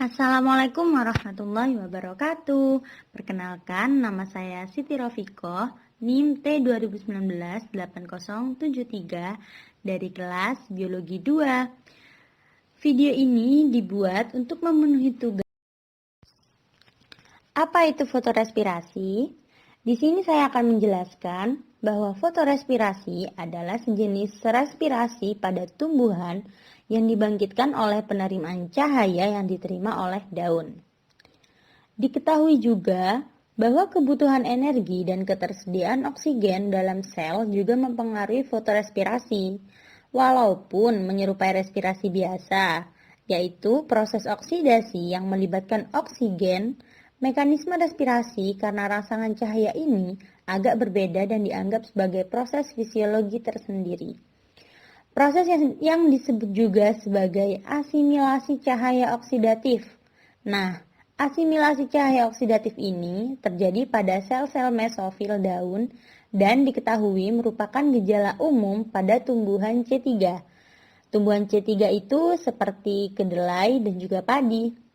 Assalamualaikum warahmatullahi wabarakatuh. Perkenalkan, nama saya Siti Rofikoh, NIM T2019-8073 dari kelas Biologi 2. Video ini dibuat untuk memenuhi tugas. Apa itu fotorespirasi? Di sini saya akan menjelaskan bahwa fotorespirasi adalah sejenis respirasi pada tumbuhan yang dibangkitkan oleh penerimaan cahaya yang diterima oleh daun. Diketahui juga bahwa kebutuhan energi dan ketersediaan oksigen dalam sel juga mempengaruhi fotorespirasi, walaupun menyerupai respirasi biasa, yaitu proses oksidasi yang melibatkan oksigen. Mekanisme respirasi karena rangsangan cahaya ini agak berbeda dan dianggap sebagai proses fisiologi tersendiri. Proses yang disebut juga sebagai asimilasi cahaya oksidatif. Nah, asimilasi cahaya oksidatif ini terjadi pada sel-sel mesofil daun dan diketahui merupakan gejala umum pada tumbuhan C3. Tumbuhan C3 itu seperti kedelai dan juga padi.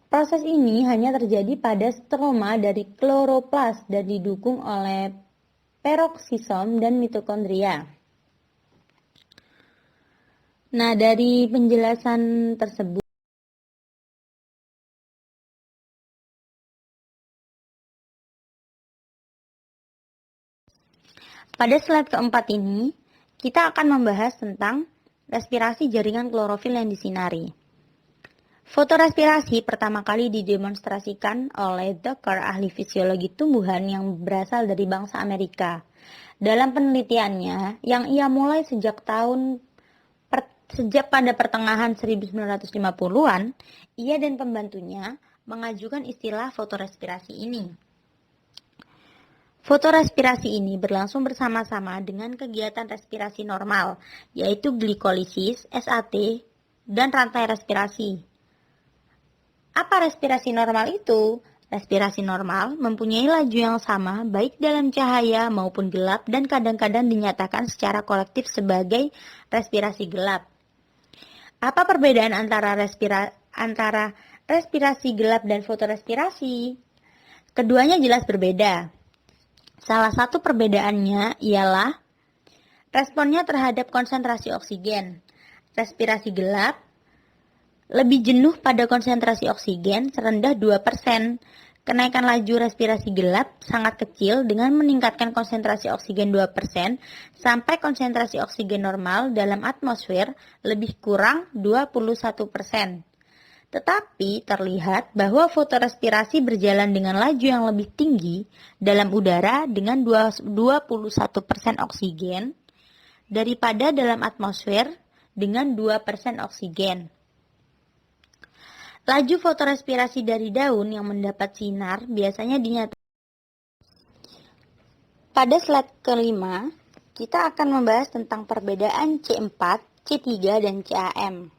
Proses ini hanya terjadi pada stroma dari kloroplas dan didukung oleh peroksisom dan mitokondria. Nah, dari penjelasan tersebut, pada slide keempat ini, kita akan membahas tentang respirasi jaringan klorofil yang disinari. Fotorespirasi pertama kali didemonstrasikan oleh Tucker, ahli fisiologi tumbuhan yang berasal dari bangsa Amerika. Dalam penelitiannya, yang ia mulai sejak pada pertengahan 1950-an, ia dan pembantunya mengajukan istilah fotorespirasi ini. Fotorespirasi ini berlangsung bersama-sama dengan kegiatan respirasi normal, yaitu glikolisis, SAT, dan rantai respirasi. Apa respirasi normal itu? Respirasi normal mempunyai laju yang sama baik dalam cahaya maupun gelap dan kadang-kadang dinyatakan secara kolektif sebagai respirasi gelap. Apa perbedaan antara respirasi gelap dan fotorespirasi? Keduanya jelas berbeda. Salah satu perbedaannya ialah responnya terhadap konsentrasi oksigen. Respirasi gelap lebih jenuh pada konsentrasi oksigen serendah 2%. Kenaikan laju respirasi gelap sangat kecil dengan meningkatkan konsentrasi oksigen 2% sampai konsentrasi oksigen normal dalam atmosfer lebih kurang 21%. Tetapi terlihat bahwa fotorespirasi berjalan dengan laju yang lebih tinggi dalam udara dengan 21% oksigen daripada dalam atmosfer dengan 2% oksigen. Laju fotorespirasi dari daun yang mendapat sinar biasanya dinyatakan. Pada slide kelima, kita akan membahas tentang perbedaan C4, C3, dan CAM.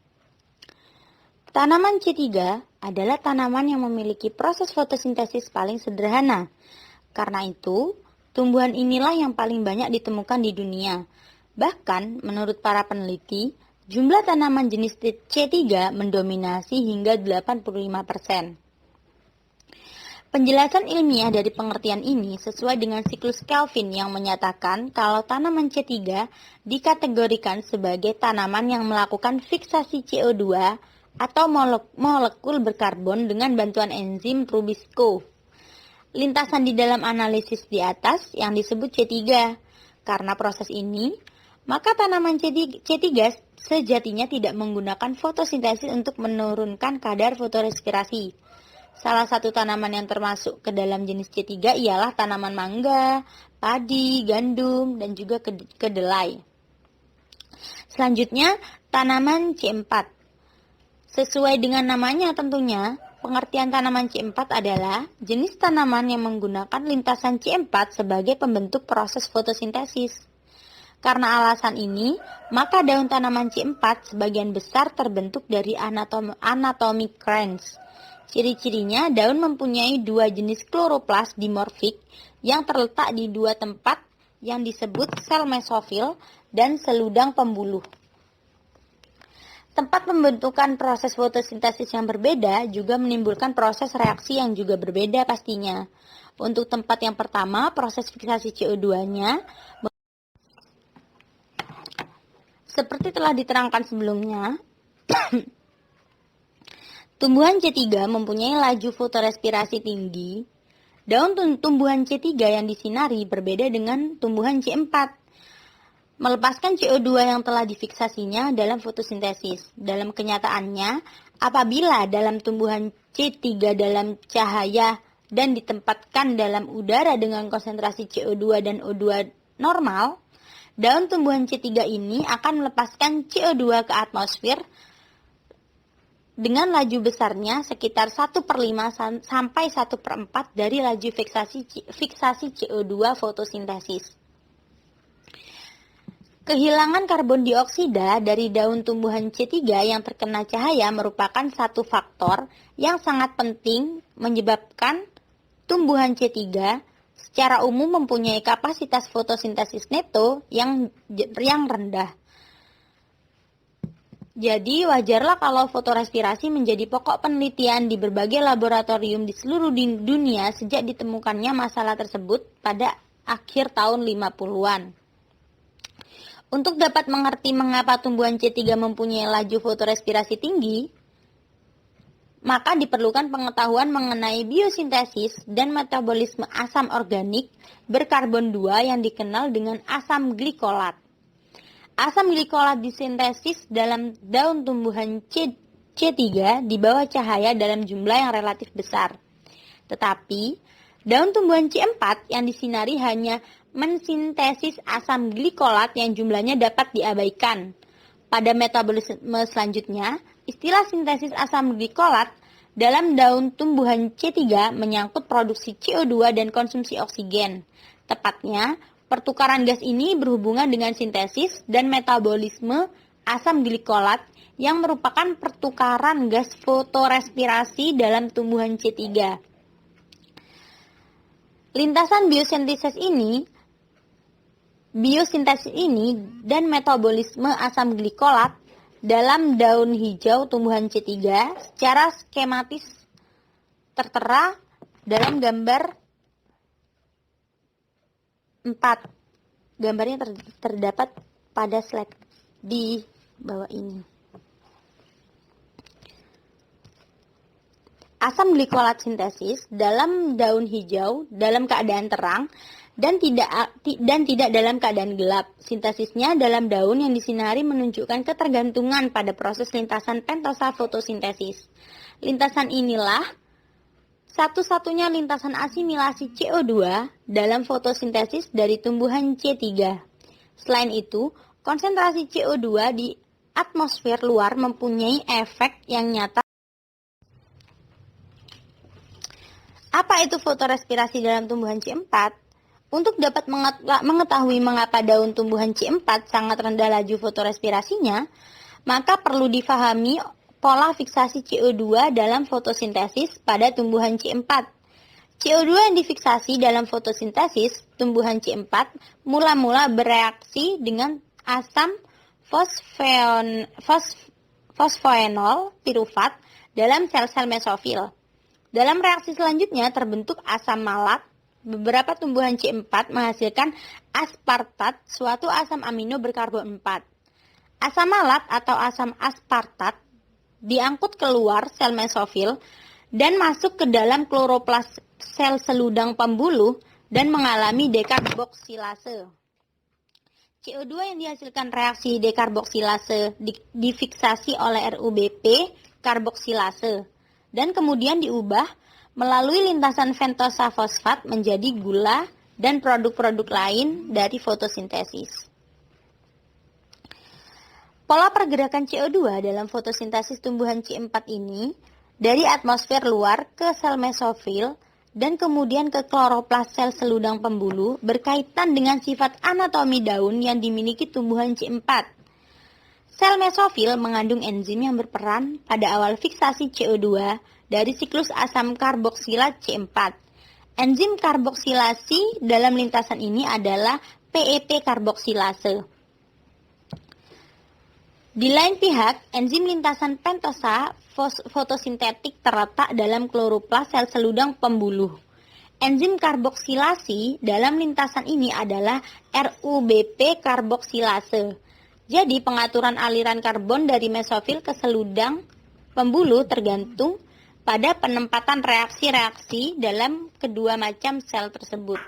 Tanaman C3 adalah tanaman yang memiliki proses fotosintesis paling sederhana. Karena itu, tumbuhan inilah yang paling banyak ditemukan di dunia. Bahkan, menurut para peneliti, jumlah tanaman jenis C3 mendominasi hingga 85%. Penjelasan ilmiah dari pengertian ini sesuai dengan siklus Kelvin yang menyatakan kalau tanaman C3 dikategorikan sebagai tanaman yang melakukan fiksasi CO2 atau molekul berkarbon dengan bantuan enzim Rubisco. Lintasan di dalam analisis di atas yang disebut C3. Karena proses ini, maka tanaman C3 sejatinya tidak menggunakan fotosintesis untuk menurunkan kadar fotorespirasi. Salah satu tanaman yang termasuk ke dalam jenis C3 ialah tanaman mangga, padi, gandum, dan juga kedelai. Selanjutnya, tanaman C4. Sesuai dengan namanya tentunya, pengertian tanaman C4 adalah jenis tanaman yang menggunakan lintasan C4 sebagai pembentuk proses fotosintesis. Karena alasan ini, maka daun tanaman C4 sebagian besar terbentuk dari anatomic crans. Ciri-cirinya, daun mempunyai dua jenis kloroplas dimorfik yang terletak di dua tempat yang disebut sel mesofil dan seludang pembuluh. Tempat pembentukan proses fotosintesis yang berbeda juga menimbulkan proses reaksi yang juga berbeda pastinya. Untuk tempat yang pertama, proses fiksasi CO2-nya seperti telah diterangkan sebelumnya, tumbuhan C3 mempunyai laju fotorespirasi tinggi. Daun tumbuhan C3 yang disinari berbeda dengan tumbuhan C4. Melepaskan CO2 yang telah difiksasinya dalam fotosintesis. Dalam kenyataannya, apabila dalam tumbuhan C3 dalam cahaya dan ditempatkan dalam udara dengan konsentrasi CO2 dan O2 normal, daun tumbuhan C3 ini akan melepaskan CO2 ke atmosfer dengan laju besarnya sekitar 1/5 sampai 1/4 dari laju fiksasi CO2 fotosintesis. Kehilangan karbon dioksida dari daun tumbuhan C3 yang terkena cahaya merupakan satu faktor yang sangat penting menyebabkan tumbuhan C3 secara umum mempunyai kapasitas fotosintesis neto yang rendah. Jadi wajarlah kalau fotorespirasi menjadi pokok penelitian di berbagai laboratorium di seluruh dunia sejak ditemukannya masalah tersebut pada akhir tahun 50-an. Untuk dapat mengerti mengapa tumbuhan C3 mempunyai laju fotorespirasi tinggi, maka diperlukan pengetahuan mengenai biosintesis dan metabolisme asam organik berkarbon 2 yang dikenal dengan asam glikolat. Asam glikolat disintesis dalam daun tumbuhan C3 di bawah cahaya dalam jumlah yang relatif besar. Tetapi, daun tumbuhan C4 yang disinari hanya mensintesis asam glikolat yang jumlahnya dapat diabaikan. Pada metabolisme selanjutnya, istilah sintesis asam glikolat dalam daun tumbuhan C3 menyangkut produksi CO2 dan konsumsi oksigen. Tepatnya, pertukaran gas ini berhubungan dengan sintesis dan metabolisme asam glikolat yang merupakan pertukaran gas fotorespirasi dalam tumbuhan C3. Lintasan biosintesis ini dan metabolisme asam glikolat dalam daun hijau tumbuhan C3 secara skematis tertera dalam gambar 4. Gambarnya terdapat pada slide di bawah ini. Asam glikolat sintesis dalam daun hijau dalam keadaan terang dan tidak dalam keadaan gelap. Sintesisnya dalam daun yang disinari menunjukkan ketergantungan pada proses lintasan pentosa fotosintesis. Lintasan inilah satu-satunya lintasan asimilasi CO2 dalam fotosintesis dari tumbuhan C3. Selain itu, konsentrasi CO2 di atmosfer luar mempunyai efek yang nyata. Apa itu fotorespirasi dalam tumbuhan C4? Untuk dapat mengetahui mengapa daun tumbuhan C4 sangat rendah laju fotorespirasinya, maka perlu difahami pola fiksasi CO2 dalam fotosintesis pada tumbuhan C4. CO2 yang difiksasi dalam fotosintesis tumbuhan C4 mula-mula bereaksi dengan asam fosfoenol pirufat dalam sel-sel mesofil. Dalam reaksi selanjutnya terbentuk asam malat. Beberapa tumbuhan C4 menghasilkan aspartat, suatu asam amino berkarbon 4. Asam malat atau asam aspartat diangkut keluar sel mesofil dan masuk ke dalam kloroplas sel seludang pembuluh dan mengalami dekarboksilase. CO2 yang dihasilkan reaksi dekarboksilase difiksasi oleh RUBP karboksilase dan kemudian diubah melalui lintasan ventosa fosfat menjadi gula dan produk-produk lain dari fotosintesis. Pola pergerakan CO2 dalam fotosintesis tumbuhan C4 ini dari atmosfer luar ke sel mesofil dan kemudian ke kloroplas sel seludang pembuluh berkaitan dengan sifat anatomi daun yang dimiliki tumbuhan C4. Sel mesofil mengandung enzim yang berperan pada awal fiksasi CO2 dari siklus asam karboksilat C4. Enzim karboksilasi dalam lintasan ini adalah PEP karboksilase. Di lain pihak, enzim lintasan pentosa fotosintetik terletak dalam kloroplas sel seludang pembuluh. Enzim karboksilasi dalam lintasan ini adalah RUBP karboksilase. Jadi, pengaturan aliran karbon dari mesofil ke seludang pembuluh tergantung pada penempatan reaksi-reaksi dalam kedua macam sel tersebut.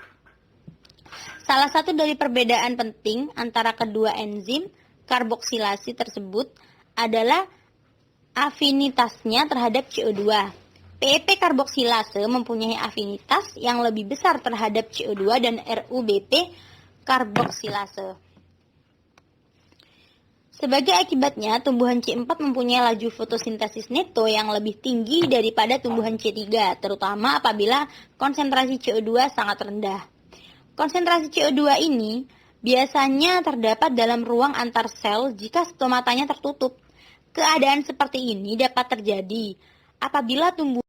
Salah satu dari perbedaan penting antara kedua enzim karboksilasi tersebut adalah afinitasnya terhadap CO2. PEP karboksilase mempunyai afinitas yang lebih besar terhadap CO2 dan RUBP karboksilase. Sebagai akibatnya, tumbuhan C4 mempunyai laju fotosintesis neto yang lebih tinggi daripada tumbuhan C3, terutama apabila konsentrasi CO2 sangat rendah. Konsentrasi CO2 ini biasanya terdapat dalam ruang antar sel jika stomatanya tertutup. Keadaan seperti ini dapat terjadi apabila tumbuhan.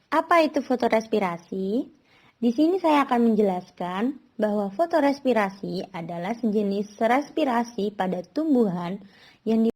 Apa itu fotorespirasi? Di sini saya akan menjelaskan bahwa fotorespirasi adalah sejenis respirasi pada tumbuhan yang